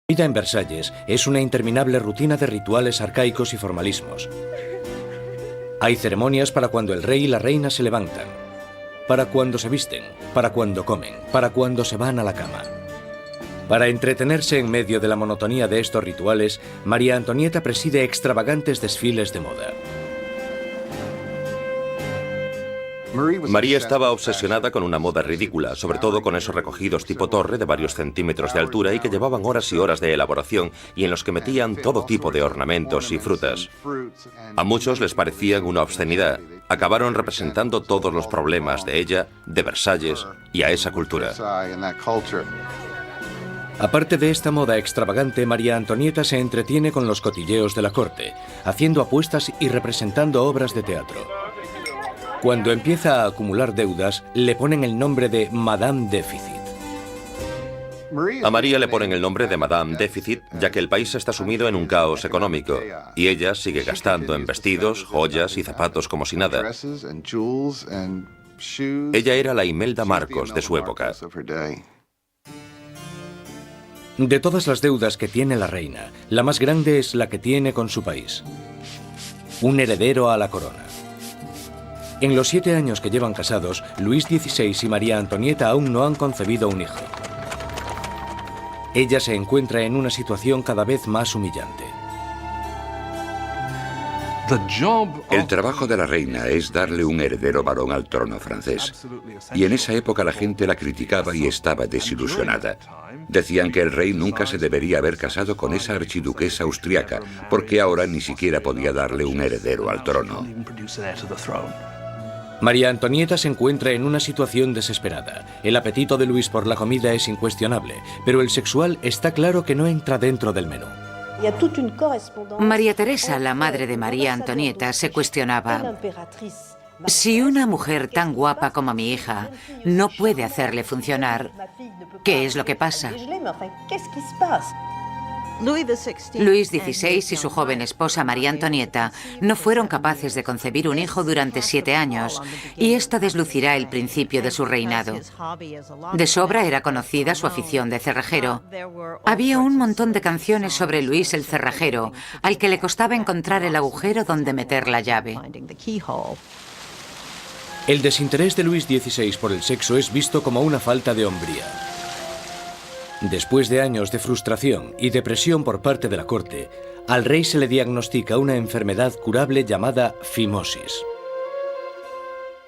La vida en Versalles es una interminable rutina de rituales arcaicos y formalismos. Hay ceremonias para cuando el rey y la reina se levantan, para cuando se visten, para cuando comen, para cuando se van a la cama. Para entretenerse en medio de la monotonía de estos rituales, María Antonieta preside extravagantes desfiles de moda. María estaba obsesionada con una moda ridícula, sobre todo con esos recogidos tipo torre de varios centímetros de altura y que llevaban horas y horas de elaboración y en los que metían todo tipo de ornamentos y frutas. A muchos les parecían una obscenidad. Acabaron representando todos los problemas de ella, de Versalles y a esa cultura. Aparte de esta moda extravagante, María Antonieta se entretiene con los cotilleos de la corte, haciendo apuestas y representando obras de teatro. Cuando empieza a acumular deudas, le ponen el nombre de Madame Déficit. A María le ponen el nombre de Madame Déficit, ya que el país está sumido en un caos económico, y ella sigue gastando en vestidos, joyas y zapatos como si nada. Ella era la Imelda Marcos de su época. De todas las deudas que tiene la reina, la más grande es la que tiene con su país. Un heredero a la corona. En los 7 años que llevan casados, Luis XVI y María Antonieta aún no han concebido un hijo. Ella se encuentra en una situación cada vez más humillante. El trabajo de la reina es darle un heredero varón al trono francés. Y en esa época la gente la criticaba y estaba desilusionada. Decían que el rey nunca se debería haber casado con esa archiduquesa austriaca, porque ahora ni siquiera podía darle un heredero al trono. María Antonieta se encuentra en una situación desesperada. El apetito de Luis por la comida es incuestionable, pero el sexual está claro que no entra dentro del menú. María Teresa, la madre de María Antonieta, se cuestionaba: si una mujer tan guapa como mi hija no puede hacerle funcionar, ¿qué es lo que pasa? Luis XVI y su joven esposa María Antonieta no fueron capaces de concebir un hijo durante 7 años, y esto deslucirá el principio de su reinado. De sobra era conocida su afición de cerrajero. Había un montón de canciones sobre Luis el cerrajero, al que le costaba encontrar el agujero donde meter la llave. El desinterés de Luis XVI por el sexo es visto como una falta de hombría. Después de años de frustración y depresión por parte de la corte, al rey se le diagnostica una enfermedad curable llamada fimosis.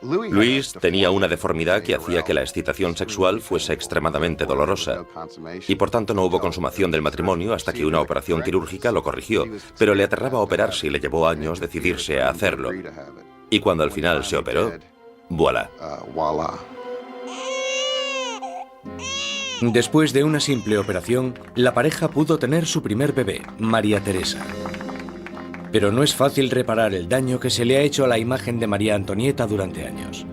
Luis tenía una deformidad que hacía que la excitación sexual fuese extremadamente dolorosa, y por tanto no hubo consumación del matrimonio hasta que una operación quirúrgica lo corrigió, pero le aterraba operarse y le llevó años decidirse a hacerlo. Y cuando al final se operó, ¡voilà! Después de una simple operación, la pareja pudo tener su primer bebé, María Teresa. Pero no es fácil reparar el daño que se le ha hecho a la imagen de María Antonieta durante años.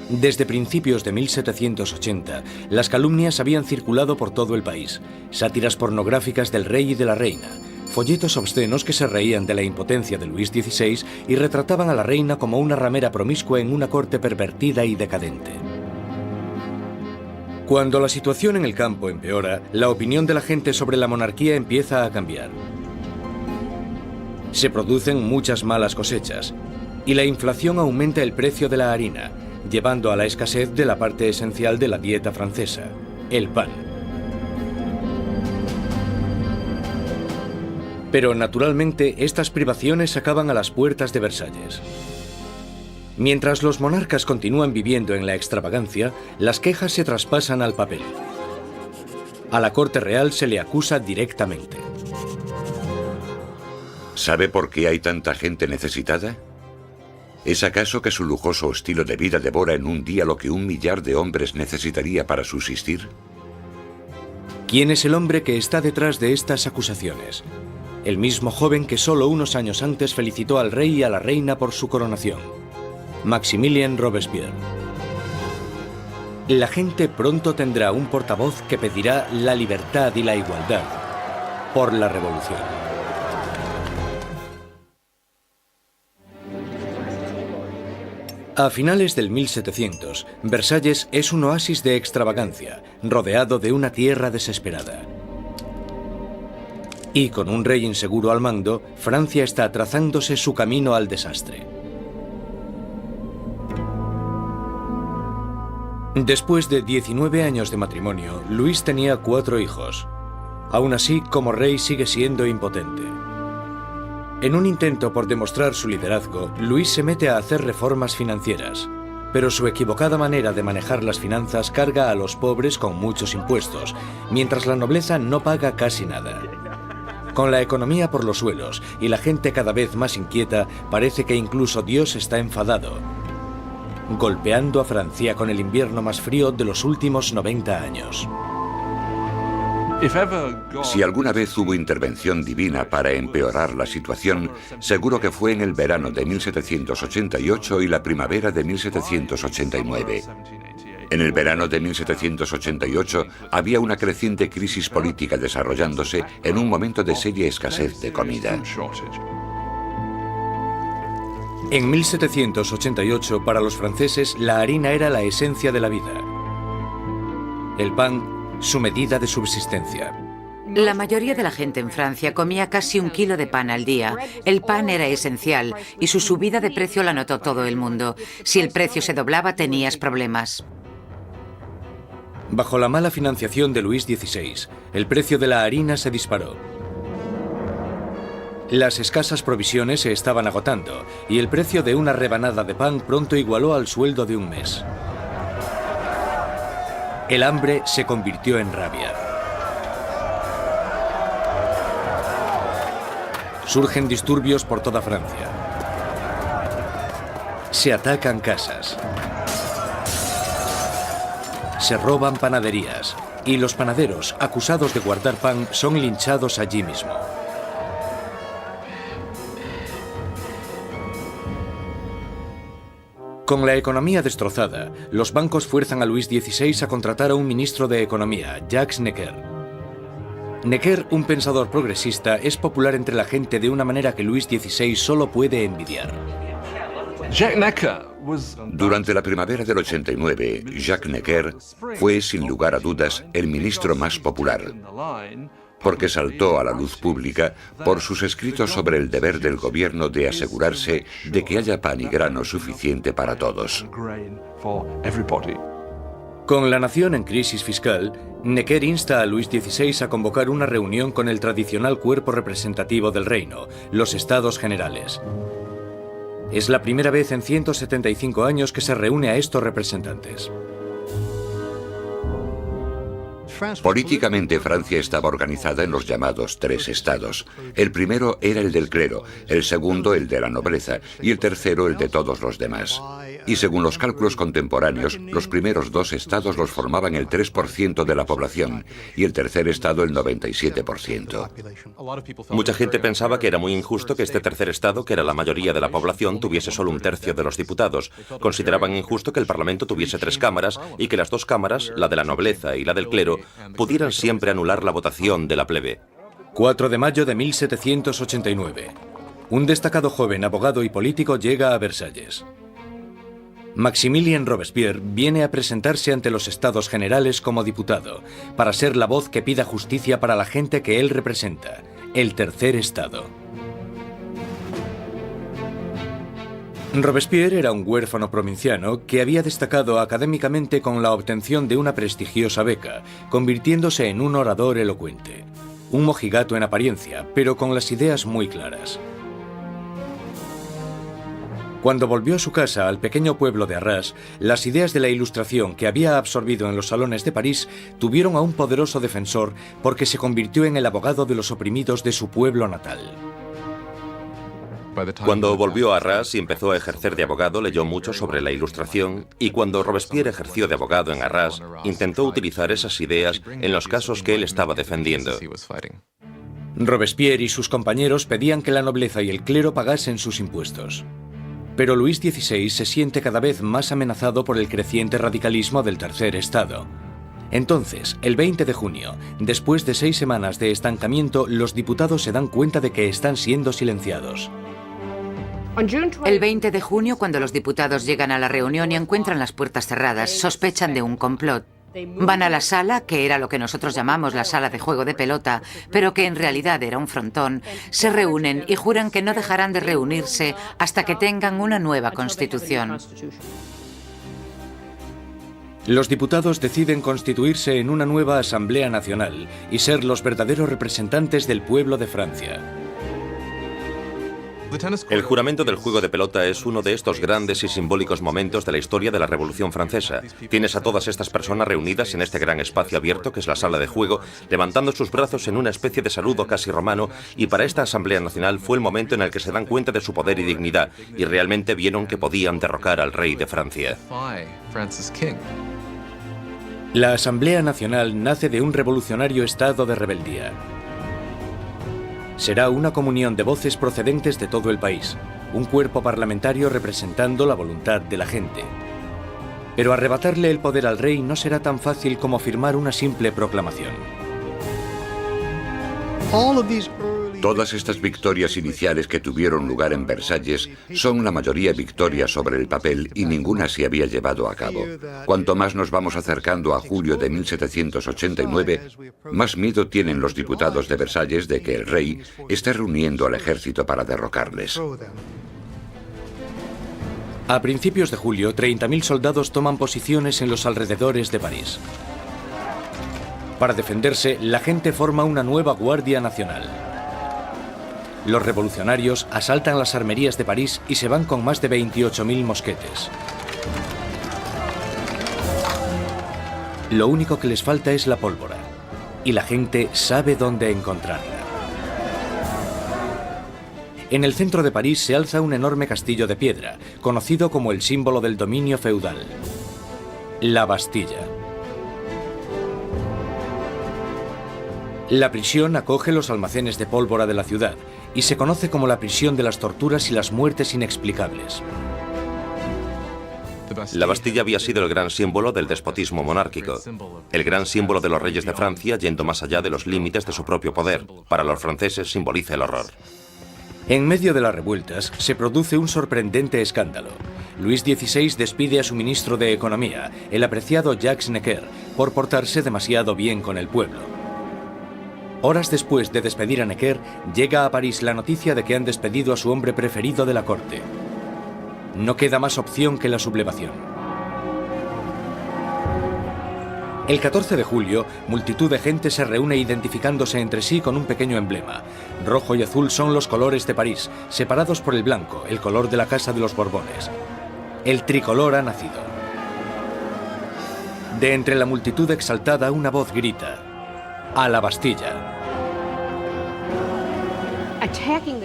Desde principios de 1780, las calumnias habían circulado por todo el país, sátiras pornográficas del rey y de la reina, folletos obscenos que se reían de la impotencia de Luis XVI y retrataban a la reina como una ramera promiscua en una corte pervertida y decadente. Cuando la situación en el campo empeora, la opinión de la gente sobre la monarquía empieza a cambiar. Se producen muchas malas cosechas y la inflación aumenta el precio de la harina, llevando a la escasez de la parte esencial de la dieta francesa, el pan. Pero naturalmente estas privaciones acaban a las puertas de Versalles. Mientras los monarcas continúan viviendo en la extravagancia, las quejas se traspasan al papel. A la corte real se le acusa directamente. ¿Sabe por qué hay tanta gente necesitada? ¿Es acaso que su lujoso estilo de vida devora en un día lo que 1 millar de hombres necesitaría para subsistir? ¿Quién es el hombre que está detrás de estas acusaciones? El mismo joven que solo unos años antes felicitó al rey y a la reina por su coronación. Maximilien Robespierre. La gente pronto tendrá un portavoz que pedirá la libertad y la igualdad por la revolución. A finales del 1700, Versalles es un oasis de extravagancia, rodeado de una tierra desesperada. Y con un rey inseguro al mando, Francia está trazándose su camino al desastre. Después de 19 años de matrimonio, Luis tenía 4 hijos. Aún así, como rey sigue siendo impotente. En un intento por demostrar su liderazgo, Luis se mete a hacer reformas financieras. Pero su equivocada manera de manejar las finanzas carga a los pobres con muchos impuestos, mientras la nobleza no paga casi nada. Con la economía por los suelos y la gente cada vez más inquieta, parece que incluso Dios está enfadado, golpeando a Francia con el invierno más frío de los últimos 90 años. Si alguna vez hubo intervención divina para empeorar la situación, seguro que fue en el verano de 1788 y la primavera de 1789. En el verano de 1788 había una creciente crisis política desarrollándose en un momento de seria escasez de comida. En 1788, para los franceses, la harina era la esencia de la vida. El pan, su medida de subsistencia. La mayoría de la gente en Francia comía casi 1 kilo de pan al día. El pan era esencial y su subida de precio la notó todo el mundo. Si el precio se doblaba, tenías problemas. Bajo la mala financiación de Luis XVI, el precio de la harina se disparó. Las escasas provisiones se estaban agotando y el precio de una rebanada de pan pronto igualó al sueldo de un mes. El hambre se convirtió en rabia. Surgen disturbios por toda Francia. Se atacan casas. Se roban panaderías y los panaderos, acusados de guardar pan, son linchados allí mismo. Con la economía destrozada, los bancos fuerzan a Luis XVI a contratar a un ministro de Economía, Jacques Necker. Necker, un pensador progresista, es popular entre la gente de una manera que Luis XVI solo puede envidiar. Durante la primavera del 89, Jacques Necker fue, sin lugar a dudas, el ministro más popular, porque saltó a la luz pública por sus escritos sobre el deber del gobierno de asegurarse de que haya pan y grano suficiente para todos. Con la nación en crisis fiscal, Necker insta a Luis XVI a convocar una reunión con el tradicional cuerpo representativo del reino, los Estados Generales. Es la primera vez en 175 años que se reúne a estos representantes. Políticamente, Francia estaba organizada en los llamados 3 estados. El primero era el del clero, el segundo el de la nobleza y el tercero el de todos los demás. Y según los cálculos contemporáneos, los primeros 2 estados los formaban el 3% de la población y el tercer estado el 97%. Mucha gente pensaba que era muy injusto que este tercer estado, que era la mayoría de la población, tuviese solo 1/3 de los diputados. Consideraban injusto que el Parlamento tuviese 3 cámaras y que las 2 cámaras, la de la nobleza y la del clero, pudieran siempre anular la votación de la plebe. 4 de mayo de 1789. Un destacado joven abogado y político llega a Versalles. Maximilien Robespierre viene a presentarse ante los Estados Generales como diputado, para ser la voz que pida justicia para la gente que él representa, el tercer estado. Robespierre era un huérfano provinciano que había destacado académicamente con la obtención de una prestigiosa beca, convirtiéndose en un orador elocuente. Un mojigato en apariencia, pero con las ideas muy claras. Cuando volvió a su casa, al pequeño pueblo de Arras, las ideas de la Ilustración que había absorbido en los salones de París tuvieron a un poderoso defensor porque se convirtió en el abogado de los oprimidos de su pueblo natal. Cuando volvió a Arras y empezó a ejercer de abogado, leyó mucho sobre la Ilustración, y cuando Robespierre ejerció de abogado en Arras, intentó utilizar esas ideas en los casos que él estaba defendiendo. Robespierre y sus compañeros pedían que la nobleza y el clero pagasen sus impuestos. Pero Luis XVI se siente cada vez más amenazado por el creciente radicalismo del tercer estado. Entonces, el 20 de junio, después de 6 semanas de estancamiento, los diputados se dan cuenta de que están siendo silenciados. El 20 de junio, cuando los diputados llegan a la reunión y encuentran las puertas cerradas, sospechan de un complot. Van a la sala, que era lo que nosotros llamamos la sala de juego de pelota, pero que en realidad era un frontón, se reúnen y juran que no dejarán de reunirse hasta que tengan una nueva constitución. Los diputados deciden constituirse en una nueva Asamblea Nacional y ser los verdaderos representantes del pueblo de Francia. El juramento del juego de pelota es uno de estos grandes y simbólicos momentos de la historia de la Revolución Francesa. Tienes a todas estas personas reunidas en este gran espacio abierto que es la sala de juego, levantando sus brazos en una especie de saludo casi romano, y para esta Asamblea Nacional fue el momento en el que se dan cuenta de su poder y dignidad, y realmente vieron que podían derrocar al rey de Francia. La Asamblea Nacional nace de un revolucionario estado de rebeldía. Será una comunión de voces procedentes de todo el país, un cuerpo parlamentario representando la voluntad de la gente. Pero arrebatarle el poder al rey no será tan fácil como firmar una simple proclamación. Todas estas victorias iniciales que tuvieron lugar en Versalles son la mayoría victorias sobre el papel y ninguna se había llevado a cabo. Cuanto más nos vamos acercando a julio de 1789, más miedo tienen los diputados de Versalles de que el rey esté reuniendo al ejército para derrocarles. A principios de julio, 30.000 soldados toman posiciones en los alrededores de París. Para defenderse, la gente forma una nueva Guardia Nacional. Los revolucionarios asaltan las armerías de París y se van con más de 28.000 mosquetes. Lo único que les falta es la pólvora, y la gente sabe dónde encontrarla. En el centro de París se alza un enorme castillo de piedra, conocido como el símbolo del dominio feudal, la Bastilla. La prisión acoge los almacenes de pólvora de la ciudad y se conoce como la prisión de las torturas y las muertes inexplicables. La Bastilla había sido el gran símbolo del despotismo monárquico, el gran símbolo de los reyes de Francia yendo más allá de los límites de su propio poder. Para los franceses simboliza el horror. En medio de las revueltas se produce un sorprendente escándalo. Luis XVI despide a su ministro de Economía, el apreciado Jacques Necker, por portarse demasiado bien con el pueblo. Horas después de despedir a Necker, llega a París la noticia de que han despedido a su hombre preferido de la corte. No queda más opción que la sublevación. El 14 de julio, multitud de gente se reúne identificándose entre sí con un pequeño emblema. Rojo y azul son los colores de París, separados por el blanco, el color de la Casa de los Borbones. El tricolor ha nacido. De entre la multitud exaltada, una voz grita: ¡A la Bastilla!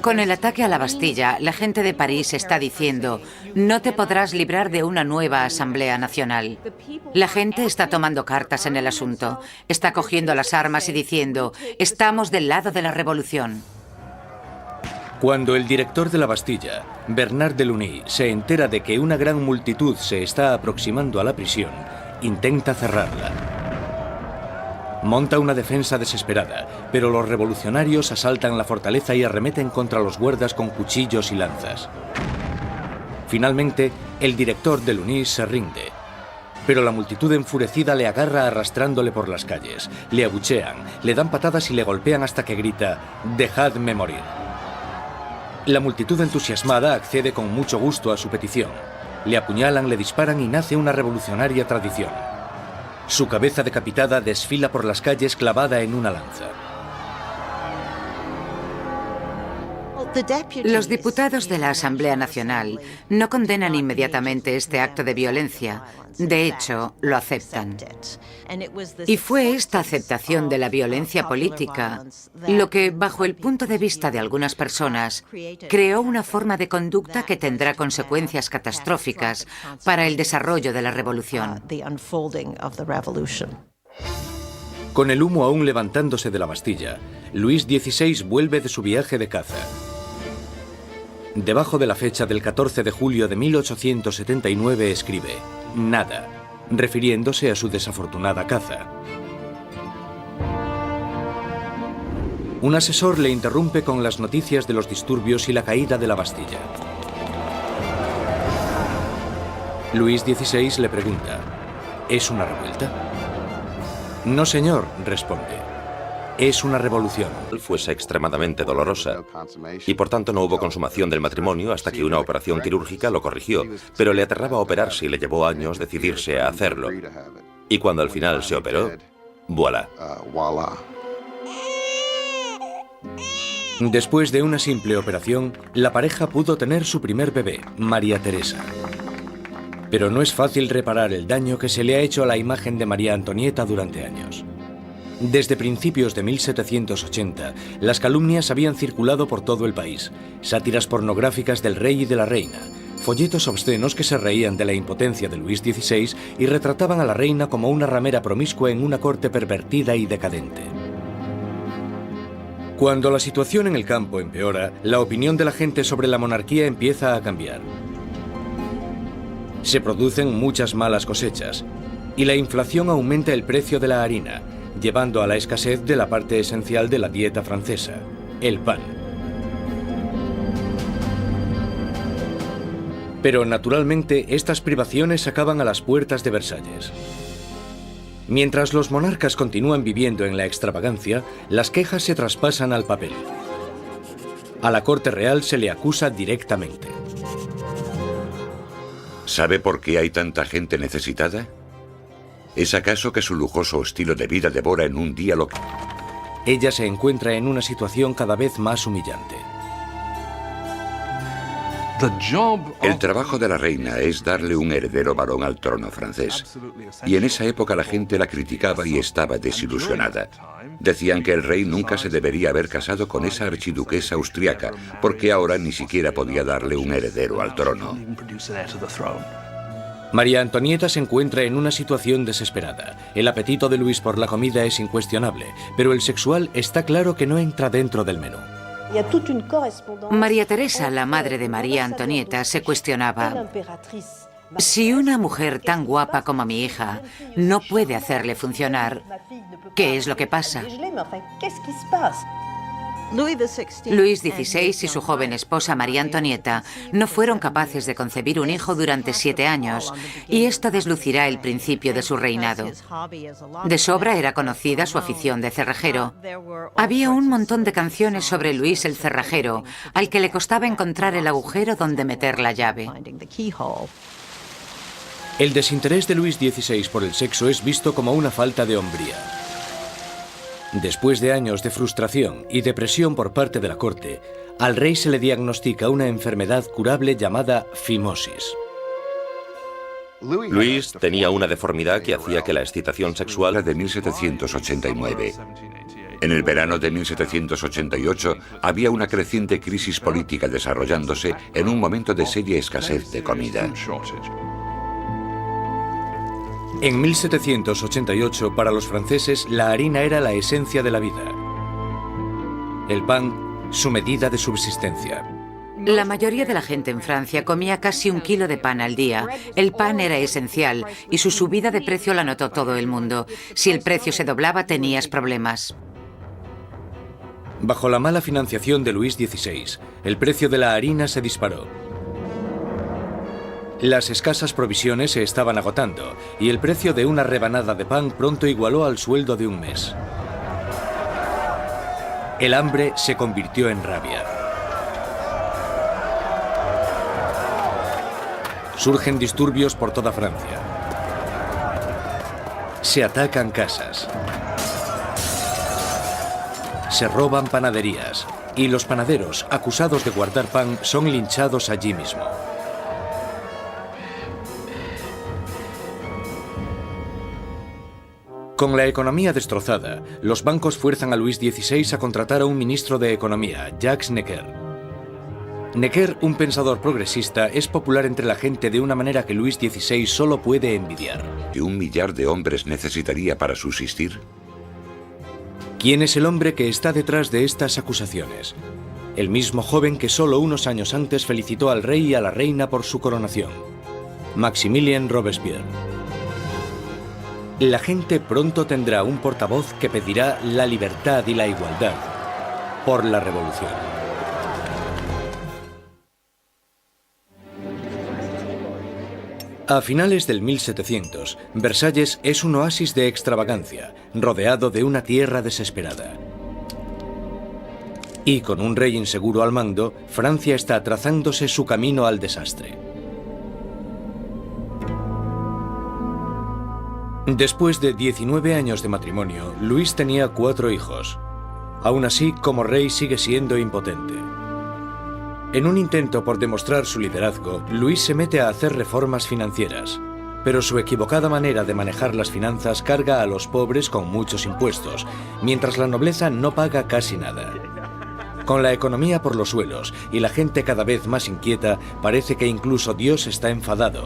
Con el ataque a la Bastilla, la gente de París está diciendo: no te podrás librar de una nueva Asamblea Nacional. La gente está tomando cartas en el asunto, está cogiendo las armas y diciendo: estamos del lado de la revolución. Cuando el director de la Bastilla, Bernard de Lugny, se entera de que una gran multitud se está aproximando a la prisión, intenta cerrarla. Monta una defensa desesperada, pero los revolucionarios asaltan la fortaleza y arremeten contra los guardas con cuchillos y lanzas. Finalmente, el director de Lugny se rinde, pero la multitud enfurecida le agarra arrastrándole por las calles, le abuchean, le dan patadas y le golpean hasta que grita: «¡Dejadme morir!». La multitud entusiasmada accede con mucho gusto a su petición. Le apuñalan, le disparan y nace una revolucionaria tradición. Su cabeza decapitada desfila por las calles clavada en una lanza. Los diputados de la Asamblea Nacional no condenan inmediatamente este acto de violencia. De hecho, lo aceptan. Y fue esta aceptación de la violencia política lo que, bajo el punto de vista de algunas personas, creó una forma de conducta que tendrá consecuencias catastróficas para el desarrollo de la revolución. Con el humo aún levantándose de la Bastilla, Luis XVI vuelve de su viaje de caza. Debajo de la fecha del 14 de julio de 1879 escribe: «Nada», refiriéndose a su desafortunada caza. Un asesor le interrumpe con las noticias de los disturbios y la caída de la Bastilla. Luis XVI le pregunta: ¿es una revuelta? No, señor, responde. Es una revolución. Fuese extremadamente dolorosa y por tanto no hubo consumación del matrimonio hasta que una operación quirúrgica lo corrigió, pero le aterraba operarse y le llevó años decidirse a hacerlo. Y cuando al final se operó, voilà. Después de una simple operación, la pareja pudo tener su primer bebé, María Teresa. Pero no es fácil reparar el daño que se le ha hecho a la imagen de María Antonieta durante años. Desde principios de 1780, las calumnias habían circulado por todo el país. Sátiras pornográficas del rey y de la reina, folletos obscenos que se reían de la impotencia de Luis XVI y retrataban a la reina como una ramera promiscua en una corte pervertida y decadente. Cuando la situación en el campo empeora, la opinión de la gente sobre la monarquía empieza a cambiar. Se producen muchas malas cosechas y la inflación aumenta el precio de la harina, llevando a la escasez de la parte esencial de la dieta francesa, el pan. Pero naturalmente estas privaciones acaban a las puertas de Versalles. Mientras los monarcas continúan viviendo en la extravagancia, las quejas se traspasan al papel. A la corte real se le acusa directamente. ¿Sabe por qué hay tanta gente necesitada? ¿Es acaso que su lujoso estilo de vida devora en un día lo que... Ella se encuentra en una situación cada vez más humillante. El trabajo de la reina es darle un heredero varón al trono francés. Y en esa época la gente la criticaba y estaba desilusionada. Decían que el rey nunca se debería haber casado con esa archiduquesa austriaca, porque ahora ni siquiera podía darle un heredero al trono. María Antonieta se encuentra en una situación desesperada. El apetito de Luis por la comida es incuestionable, pero el sexual está claro que no entra dentro del menú. María Teresa, la madre de María Antonieta, se cuestionaba: si una mujer tan guapa como mi hija no puede hacerle funcionar, ¿qué es lo que pasa? Luis XVI y su joven esposa María Antonieta no fueron capaces de concebir un hijo durante 7 años, y esto deslucirá el principio de su reinado. De sobra era conocida su afición de cerrajero. Había un montón de canciones sobre Luis el cerrajero, al que le costaba encontrar el agujero donde meter la llave. El desinterés de Luis XVI por el sexo es visto como una falta de hombría. Después de años de frustración y depresión por parte de la corte, al rey se le diagnostica una enfermedad curable llamada fimosis. Luis tenía una deformidad que hacía que la excitación sexual... de 1789. En el verano de 1788 había una creciente crisis política desarrollándose en un momento de seria escasez de comida. En 1788, para los franceses, la harina era la esencia de la vida. El pan, su medida de subsistencia. La mayoría de la gente en Francia comía casi 1 kilo de pan al día. El pan era esencial y su subida de precio la notó todo el mundo. Si el precio se doblaba, tenías problemas. Bajo la mala financiación de Luis XVI, el precio de la harina se disparó. Las escasas provisiones se estaban agotando y el precio de una rebanada de pan pronto igualó al sueldo de un mes. El hambre se convirtió en rabia. Surgen disturbios por toda Francia. Se atacan casas. Se roban panaderías y los panaderos, acusados de guardar pan, son linchados allí mismo. Con la economía destrozada, los bancos fuerzan a Luis XVI a contratar a un ministro de Economía, Jacques Necker. Necker, un pensador progresista, es popular entre la gente de una manera que Luis XVI solo puede envidiar. ¿Que 1 millar de hombres necesitaría para subsistir? ¿Quién es el hombre que está detrás de estas acusaciones? El mismo joven que solo unos años antes felicitó al rey y a la reina por su coronación, Maximilien Robespierre. La gente pronto tendrá un portavoz que pedirá la libertad y la igualdad por la revolución. A finales del 1700, Versalles es un oasis de extravagancia, rodeado de una tierra desesperada. Y con un rey inseguro al mando, Francia está trazándose su camino al desastre. Después de 19 años de matrimonio, Luis tenía 4 hijos. Aún así, como rey sigue siendo impotente. En un intento por demostrar su liderazgo, Luis se mete a hacer reformas financieras. Pero su equivocada manera de manejar las finanzas carga a los pobres con muchos impuestos, mientras la nobleza no paga casi nada. Con la economía por los suelos y la gente cada vez más inquieta, parece que incluso Dios está enfadado,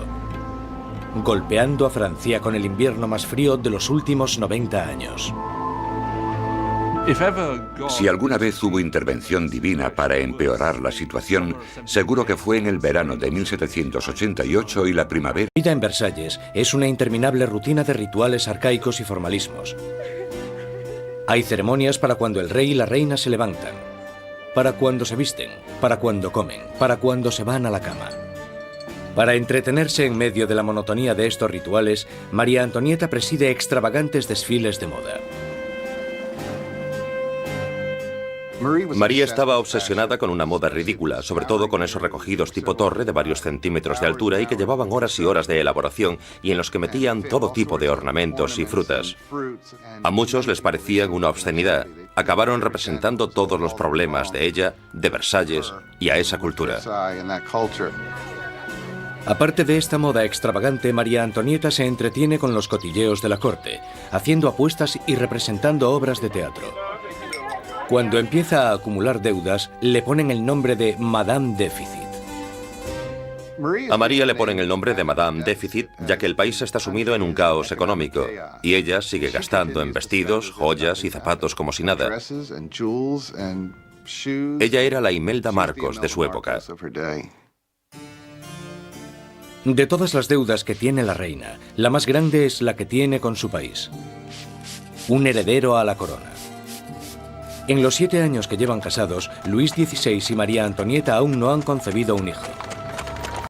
golpeando a Francia con el invierno más frío de los últimos 90 años. Si alguna vez hubo intervención divina para empeorar la situación, seguro que fue en el verano de 1788 y la primavera. La vida en Versalles es una interminable rutina de rituales arcaicos y formalismos. Hay ceremonias para cuando el rey y la reina se levantan, para cuando se visten, para cuando comen, para cuando se van a la cama. Para entretenerse en medio de la monotonía de estos rituales, María Antonieta preside extravagantes desfiles de moda. María estaba obsesionada con una moda ridícula, sobre todo con esos recogidos tipo torre de varios centímetros de altura y que llevaban horas y horas de elaboración y en los que metían todo tipo de ornamentos y frutas. A muchos les parecían una obscenidad. Acabaron representando todos los problemas de ella, de Versalles y a esa cultura. Aparte de esta moda extravagante, María Antonieta se entretiene con los cotilleos de la corte, haciendo apuestas y representando obras de teatro. Cuando empieza a acumular deudas, le ponen el nombre de Madame Déficit. A María le ponen el nombre de Madame Déficit, ya que el país está sumido en un caos económico, y ella sigue gastando en vestidos, joyas y zapatos como si nada. Ella era la Imelda Marcos de su época. De todas las deudas que tiene la reina, la más grande es la que tiene con su país. Un heredero a la corona. En los 7 años que llevan casados, Luis XVI y María Antonieta aún no han concebido un hijo.